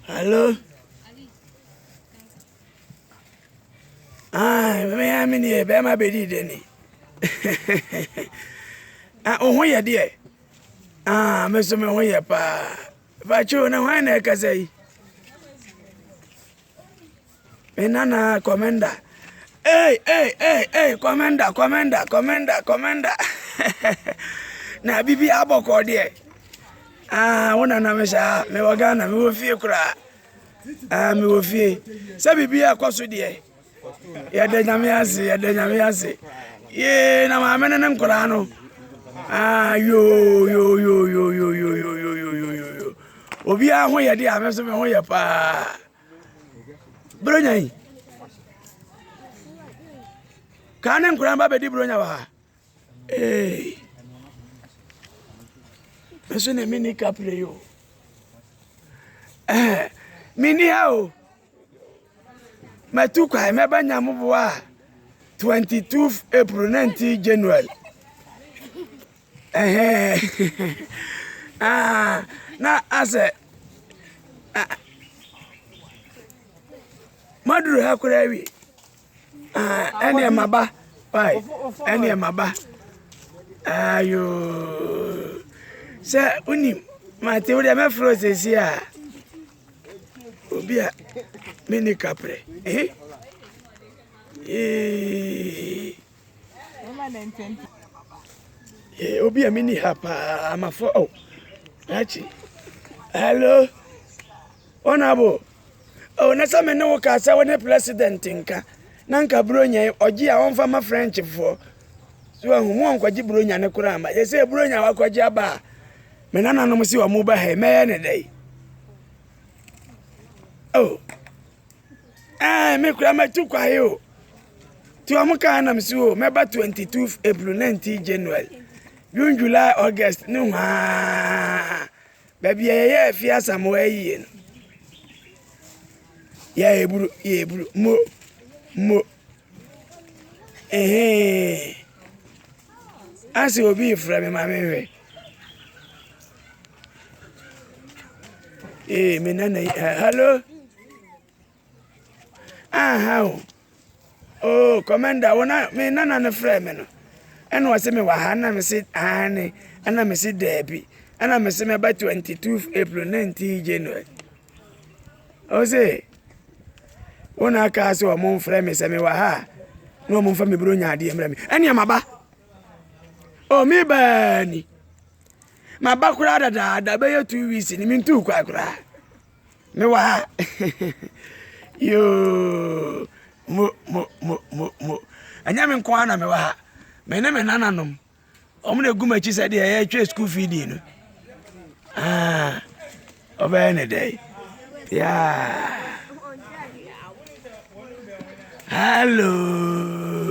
Hello? Me am in here, Berma Bedid3. Oh, yeah, dear. Mr. Mahoya, pa. But you know, when I can say, Nana, commander. Hey, commander. Na bibi aboko dear. Wona na mesha, me wagana, me wo fie kura. Me wo fie. Se bibi akoso dear. Ya de nyame ase. Ye na ma mena nem kura no. Yo. Obi a ho ye de a me so me ho ye pa. Bronya yi. Kanem kura ba bedi bronya wa. Meso ne mini kapre yo. Mini hao. Matu kwa meba nyamubuwa 22 April 19 January. Na ase maduru hakura wi. Ene maba. Pai. Ene maba. Ayo. Se unim mate wo de me froze si a. Obi a mini kapre. Obi a mini hapa amafo. Oh. Achi. Hello. Honorable. Oh, na sa me no ka sa woni president nka. Na nka bronya ogi a wonfa ma French fo. So ahumu onkwaji bronya ne kura ma. Ye se bronya wakwaji aba. Me nana no si wa mu ba he me ne dai. Oh. Me kura ma tu kwa yo. Tu amuka na msuo meba 22 April 19 January. June July August no ha. Baby ye fi asamo ayi no. Ya eburu mo. Asi obi ifra me ma me. Me nana hello. How? Oh, commander, wona me nana ne frɛ me no. Eno wase me wa ha na me se ane, ana me se debi. Ana me se me ba 22 April 19 January. O se wona ka so mo frɛ me se me wa ha. No mo fa me bro nya ade mra me. Ene maba. Oh, me ba ni. Maba kura da be 2 weeks ni me ntu kwa kura. Me wa ha. Yo mo anya me nko ana me wa ha me ne me nananom omo na guma chi se de ya twa school fee no oba ne dey ya. Hello.